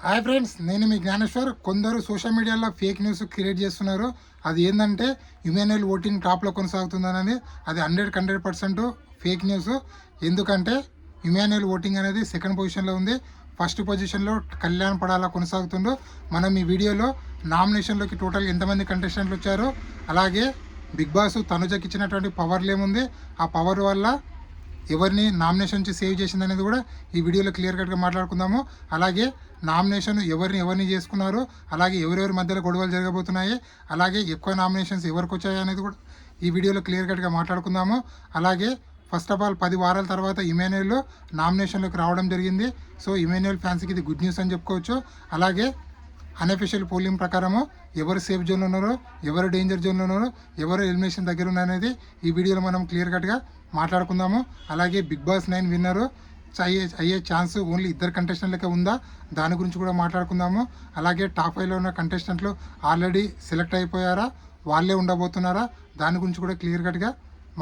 Hi friends, నేను మీ జ్ఞానేశ్వర్. కొందరు social మీడియాలో ఫేక్ న్యూస్ క్రియేట్ చేస్తున్నారు. అది ఏంటంటే యుఎన్ఎల్ ఓటింగ్ టాప్లో కొనసాగుతుందనేది అది 100% ఫేక్ న్యూస్. ఎందుకంటే యుఎన్ఎల్ ఓటింగ్ అనేది సెకండ్ పొజిషన్లో ఉంది. ఫస్ట్ పొజిషన్లో కళ్యాణ్ పడాలా కొనసాగుతుందో. మనం ఈ వీడియోలో నామినేషన్లోకి టోటల్ ఎంతమంది కంటెస్టెంట్లు వచ్చారో, అలాగే బిగ్ బాస్ తనుజకి ఇచ్చినటువంటి పవర్లు ఏముంది, ఆ పవర్ వల్ల ఎవరిని నామినేషన్ నుంచి సేవ్ చేసింది అనేది కూడా ఈ వీడియోలో క్లియర్ కట్గా మాట్లాడుకుందాము. అలాగే నామినేషన్ ఎవరిని చేసుకున్నారు, అలాగే ఎవరెవరి మధ్యలో గొడవలు జరగబోతున్నాయి, అలాగే ఎక్కువ నామినేషన్స్ ఎవరికి వచ్చాయి అనేది కూడా ఈ వీడియోలో క్లియర్ కట్గా మాట్లాడుకుందాము. అలాగే ఫస్ట్ ఆఫ్ ఆల్ 10 వారాల తర్వాత ఇమాన్యుయల్ నామినేషన్లోకి రావడం జరిగింది. సో ఇమాన్యుయల్ ఫ్యాన్స్కి ఇది గుడ్ న్యూస్ అని చెప్పుకోవచ్చు. అలాగే అన్అఫీషియల్ పోలింగ్ ప్రకారము ఎవరు సేఫ్ జోన్లో ఉన్నారో, ఎవరు డేంజర్ జోన్లో ఉన్నారో, ఎవరు ఎలిమినేషన్ దగ్గర ఉన్నారనేది ఈ వీడియోలో మనం క్లియర్ కట్గా మాట్లాడుకుందాము. అలాగే బిగ్ బాస్ 9 విన్నరు అయ్యే ఛాన్స్ ఓన్లీ ఇద్దరు కంటెస్టెంట్లకే ఉందా, దాని గురించి కూడా మాట్లాడుకుందాము. అలాగే టాప్ 5లో ఉన్న కంటెస్టెంట్లు ఆల్రెడీ సెలెక్ట్ అయిపోయారా, వాళ్ళే ఉండబోతున్నారా, దాని గురించి కూడా క్లియర్ కట్గా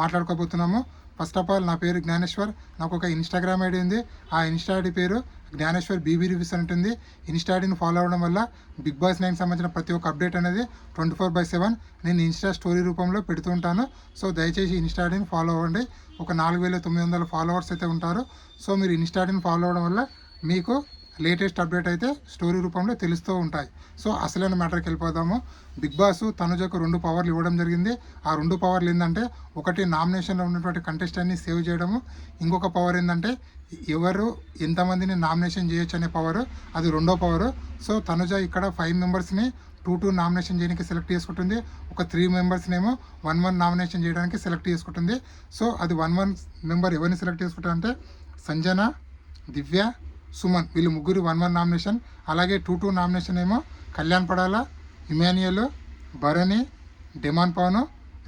మాట్లాడుకోబోతున్నాము. ఫస్ట్ ఆఫ్ ఆల్ నా పేరు జ్ఞానేశ్వర్. నాకు ఒక ఇన్స్టాగ్రామ్ ఐడి ఉంది. ఆ ఇన్స్టా ఐడి పేరు జ్ఞానేశ్వర్ బీబీ రివ్యూస్ అని ఉంటుంది. ఇన్స్టా ఐడిని ఫాలో అవ్వడం వల్ల బిగ్ బాస్ 9 సంబంధించిన ప్రతి ఒక్క అప్డేట్ అనేది 24/7 నేను ఇన్స్టా స్టోరీ రూపంలో పెడుతూ ఉంటాను. సో దయచేసి ఇన్స్టా ఐడిని ఫాలో అవ్వండి. ఒక 4,900 ఫాలోవర్స్ అయితే ఉంటారు. సో మీరు ఇన్స్టా ఐడిని ఫాలో అవ్వడం వల్ల మీకు లేటెస్ట్ అప్డేట్ అయితే స్టోరీ రూపంలో తెలుస్తూ ఉంటాయి. సో అసలైన మ్యాటర్కి వెళ్ళిపోదాము. బిగ్ బాస్ తనుజకు 2 పవర్లు ఇవ్వడం జరిగింది. ఆ 2 పవర్లు ఏంటంటే, ఒకటి నామినేషన్లో ఉన్నటువంటి కంటెస్టెంట్ని సేవ్ చేయడము, ఇంకొక పవర్ ఏంటంటే ఎవరు ఎంతమందిని నామినేషన్ చేయొచ్చు అనే పవర్, అది రెండో పవరు. సో తనుజ ఇక్కడ 5 మెంబర్స్ని 2 నామినేషన్ చేయడానికి సెలెక్ట్ చేసుకుంటుంది. ఒక 3 మెంబర్స్ని ఏమో 1 నామినేషన్ చేయడానికి సెలెక్ట్ చేసుకుంటుంది. సో అది 1 మెంబర్ ఎవరిని సెలెక్ట్ చేసుకుంటారంటే సంజన, దివ్య, సుమన్, వీళ్ళు ముగ్గురు 1 నామినేషన్. అలాగే 2 నామినేషన్ ఏమో కళ్యాణ్ పడాల, ఇమాన్యుయల్, భరణి, డెమాన్ పవన్,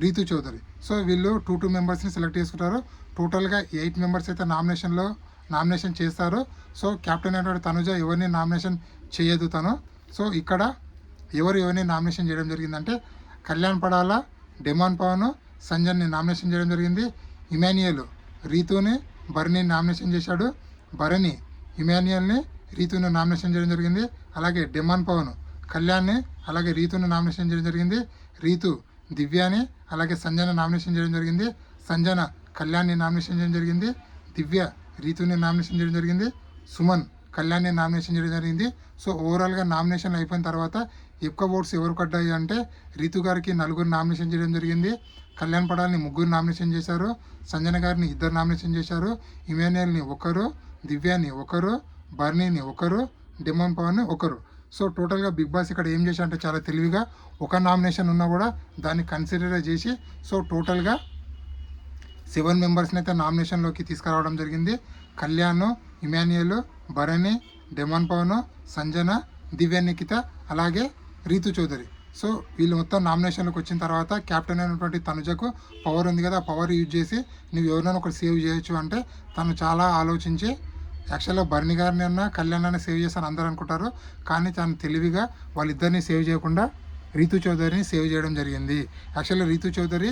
రీతు చౌదరి. సో వీళ్ళు 2 మెంబర్స్ని సెలెక్ట్ చేసుకుంటారు. టోటల్గా 8 మెంబర్స్ అయితే నామినేషన్ చేస్తారు. సో కెప్టెన్ అయినటువంటి తనుజ ఎవరిని నామినేషన్ చేయదు తను. సో ఇక్కడ ఎవరిని నామినేషన్ చేయడం జరిగిందంటే కళ్యాణ్ పడాల, డెమాన్ పవన్, సంజన్ని నామినేషన్ చేయడం జరిగింది. ఇమాన్యుయల్ రీతుని, భరణిని నామినేషన్ చేశాడు. భరణి ఇమాన్యుయల్ని, రీతుని నామినేషన్ చేయడం జరిగింది. అలాగే డెమాన్ పవన్ కళ్యాణ్ని, అలాగే రీతుని నామినేషన్ చేయడం జరిగింది. రీతు దివ్యాని, అలాగే సంజన నామినేషన్ చేయడం జరిగింది. సంజన కళ్యాణ్ని నామినేషన్ చేయడం జరిగింది. దివ్య రీతుని నామినేషన్ చేయడం జరిగింది. సుమన్ కళ్యాణ్ని నామినేషన్ చేయడం జరిగింది. సో ఓవరాల్గా నామినేషన్ అయిపోయిన తర్వాత ఎక్కువ ఓట్స్ ఎవరు పడ్డాయి అంటే రీతు గారికి 4 నామినేషన్ చేయడం జరిగింది. కళ్యాణ్ పడాల్ని 3 నామినేషన్ చేశారు. సంజన గారిని 2 నామినేషన్ చేశారు. ఇమాన్యుయల్ని 1, దివ్యాని 1, బర్నీని 1, డెమాన్ పవన్ని 1. సో టోటల్గా బిగ్ బాస్ ఇక్కడ ఏం చేశారంటే చాలా తెలివిగా ఒక నామినేషన్ ఉన్నా కూడా దాన్ని కన్సిడర్ చేసి సో టోటల్గా 7 మెంబర్స్ని అయితే నామినేషన్లోకి తీసుకురావడం జరిగింది. కళ్యాణ్, ఇమాన్యుయల్, భరణి, డెమాన్ పవన్, సంజన, దివ్య నిఖిత, అలాగే రీతు చౌదరి. సో వీళ్ళు మొత్తం నామినేషన్లోకి వచ్చిన తర్వాత కెప్టెన్ అయినటువంటి తనుజకు పవర్ ఉంది కదా, ఆ పవర్ యూజ్ చేసి నువ్వు ఎవరినైనా ఒకటి సేవ్ చేయొచ్చు అంటే తను చాలా ఆలోచించి యాక్చువల్గా భరణి గారిని అన్నా కళ్యాణ్ అన్న సేవ్ చేస్తాను అందరూ అనుకుంటారు. కానీ తను తెలివిగా వాళ్ళిద్దరిని సేవ్ చేయకుండా రీతు చౌదరిని సేవ్ చేయడం జరిగింది. యాక్చువల్గా రీతు చౌదరి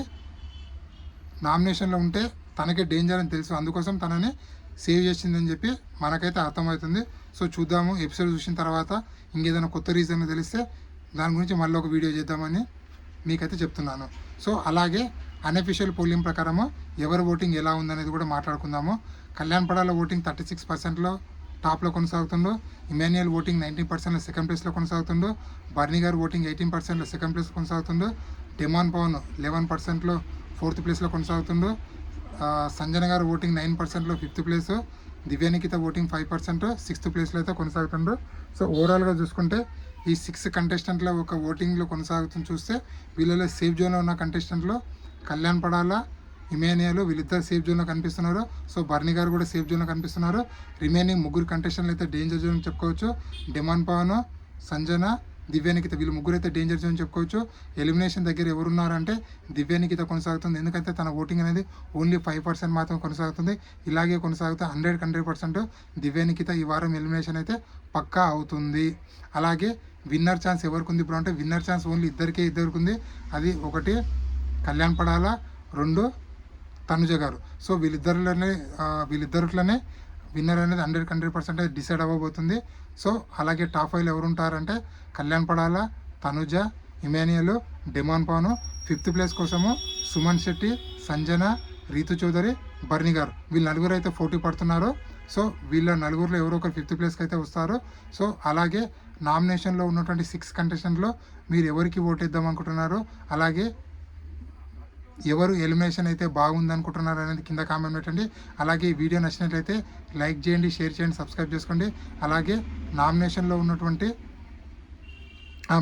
నామినేషన్లో ఉంటే తనకే డేంజర్ అని తెలుసు, అందుకోసం తనని సేవ్ చేసిందని చెప్పి మనకైతే అర్థమవుతుంది. సో చూద్దాము, ఎపిసోడ్ చూసిన తర్వాత ఇంకేదైనా కొత్త రీజన్ తెలిస్తే దాని గురించి మళ్ళీ ఒక వీడియో చేద్దామని మీకైతే చెప్తున్నాను. సో అలాగే అన్అఫీషియల్ పోలింగ్ ప్రకారము ఎవరి ఓటింగ్ ఎలా ఉందనేది కూడా మాట్లాడుకుందాము. కళ్యాణ్ పడాల ఓటింగ్ 36%లో టాప్లో కొనసాగుతుందో, ఇమాన్యుయల్ ఓటింగ్ 19%లో సెకండ్ ప్లేస్లో కొనసాగుతుందో, బర్నీ గారు ఓటింగ్ 18%లో సెకండ్ ప్లేస్లో కొనసాగుతుందో, డెమాన్ పవన్ 11%లో 4th ప్లేస్లో కొనసాగుతుందో, సంజన గారు voting 9%లో 5th place, దివ్యానికిత voting 5% 6th ప్లేస్లో అయితే కొనసాగుతుండ్రు. సో ఓవరాల్గా చూసుకుంటే ఈ 6 కంటెస్టెంట్ల ఒక ఓటింగ్లో కొనసాగుతుంది. చూస్తే వీళ్ళలో సేఫ్ జోన్లో ఉన్న కంటెస్టెంట్లో కళ్యాణ్ పడాల, ఇమాన్యుయల్ వీళ్ళిద్దరు సేఫ్ జోన్లో కనిపిస్తున్నారు. సో బర్నీ గారు కూడా సేఫ్ జోన్లో కనిపిస్తున్నారు. రిమైనింగ్ 3 కంటెస్టెంట్లు అయితే డేంజర్ జోన్ చెప్పుకోవచ్చు. డెమాన్ పవన్, సంజన, దివ్యానికిత వీళ్ళు 3 అయితే డేంజర్ జోన్ చెప్పుకోవచ్చు. ఎలిమినేషన్ దగ్గర ఎవరున్నారంటే దివ్యానికిత కొనసాగుతుంది. ఎందుకంటే తన ఓటింగ్ అనేది ఓన్లీ 5% మాత్రం కొనసాగుతుంది. ఇలాగే కొనసాగితే 100% దివ్యానికిత ఈ వారం ఎలిమినేషన్ అయితే పక్కా అవుతుంది. అలాగే విన్నర్ ఛాన్స్ ఎవరికి ఉంది ఇప్పుడు అంటే విన్నర్ ఛాన్స్ ఓన్లీ ఇద్దరికి ఉంది. అది ఒకటి కళ్యాణ్ పడాల, 2 తనుజ గారు. సో వీళ్ళిద్దరిలోనే విన్నర్ అనేది 100% డిసైడ్ అవ్వబోతుంది. సో అలాగే టాప్ 5లో ఎవరు ఉంటారంటే కళ్యాణ్ పడాల, తనుజ, ఇమాన్యుయల్, డిమాన్ పాను. 5th ప్లేస్ కోసము సుమన్ శెట్టి, సంజన, రీతు చౌదరి, బర్ని గారు. వీళ్ళు నలుగురు అయితే పోటీ పడుతున్నారు. సో వీళ్ళ నలుగురిలో ఎవరో ఒకరు 5th ప్లేస్కి అయితే వస్తారు. సో అలాగే నామినేషన్లో ఉన్నటువంటి 6 కంటెస్టెంట్లో మీరు ఎవరికి ఓటేద్దాం అనుకుంటున్నారు, అలాగే ఎవరు ఎలిమినేషన్ అయితే బాగుంది అనుకుంటున్నారు అనేది కింద కామెంట్ పెట్టండి. అలాగే ఈ వీడియో నచ్చినట్లయితే లైక్ చేయండి, షేర్ చేయండి, సబ్స్క్రైబ్ చేసుకోండి. అలాగే నామినేషన్లో ఉన్నటువంటి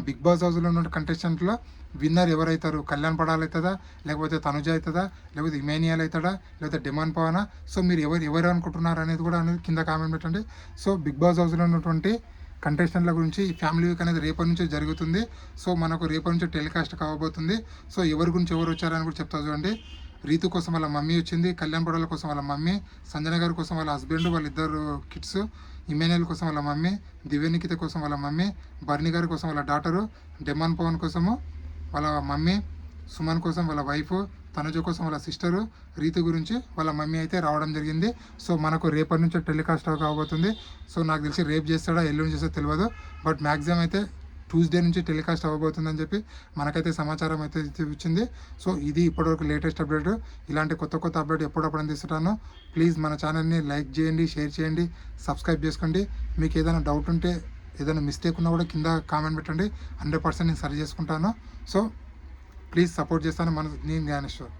బిగ్ బాస్ హౌస్లో ఉన్న కంటెస్టెంట్లో విన్నర్ ఎవరైతారు, కళ్యాణ్ పడాల్ అవుతుందా, లేకపోతే తనుజ అవుతుందా, లేకపోతే ఇమాన్యుయల్ అవుతాడా, లేకపోతే డిమాండ్ పవనా. సో మీరు ఎవరు అనుకుంటున్నారు అనేది కూడా అనేది కింద కామెంట్ పెట్టండి. సో బిగ్ బాస్ హౌస్లో ఉన్నటువంటి కంటెస్టెంట్ల గురించి ఈ ఫ్యామిలీ వీక్ అనేది రేపటి నుంచి జరుగుతుంది. సో మనకు రేపటి నుంచి టెలికాస్ట్ కావబోతుంది. సో ఎవరి గురించి ఎవరు వచ్చారని కూడా చెప్తా చూడండి. రీతు కోసం వాళ్ళ మమ్మీ వచ్చింది, కళ్యాణ్ పడాల కోసం వాళ్ళ మమ్మీ, సంజన గారి కోసం వాళ్ళ హస్బెండ్, వాళ్ళిద్దరు కిడ్స్, ఇమాన్యుయల్ కోసం వాళ్ళ మమ్మీ, దివ్యనికిత కోసం వాళ్ళ మమ్మీ, బర్ని గారి కోసం వాళ్ళ డాటరు, డెమాన్ పవన్ కోసము వాళ్ళ మమ్మీ, సుమన్ కోసం వాళ్ళ వైఫ్, తనుజ కోసం వాళ్ళ సిస్టరు, రీతు గురించి వాళ్ళ మమ్మీ అయితే రావడం జరిగింది. సో మనకు రేపటి నుంచి టెలికాస్ట్ కాబోతుంది. సో నాకు తెలిసి రేపు చేస్తాడా ఎల్లుండి చేస్తాడో తెలియదు, బట్ మ్యాక్సిమం అయితే ట్యూస్డే నుంచి టెలికాస్ట్ అవ్వబోతుందని చెప్పి మనకైతే సమాచారం అయితే ఇచ్చింది. సో ఇది ఇప్పటివరకు లేటెస్ట్ అప్డేట్. ఇలాంటి కొత్త అప్డేట్ ఎప్పుడప్పుడు అందిస్తుంటాను. ప్లీజ్ మన ఛానల్ని లైక్ చేయండి, షేర్ చేయండి, సబ్స్క్రైబ్ చేసుకోండి. మీకు ఏదైనా డౌట్ ఉంటే, ఏదైనా మిస్టేక్ ఉన్నా కూడా కింద కామెంట్ పెట్టండి. 100% నేను సరి చేసుకుంటాను. సో ప్లీజ్ సపోర్ట్ చేస్తాను. నేను జ్ఞానేశ్వర్.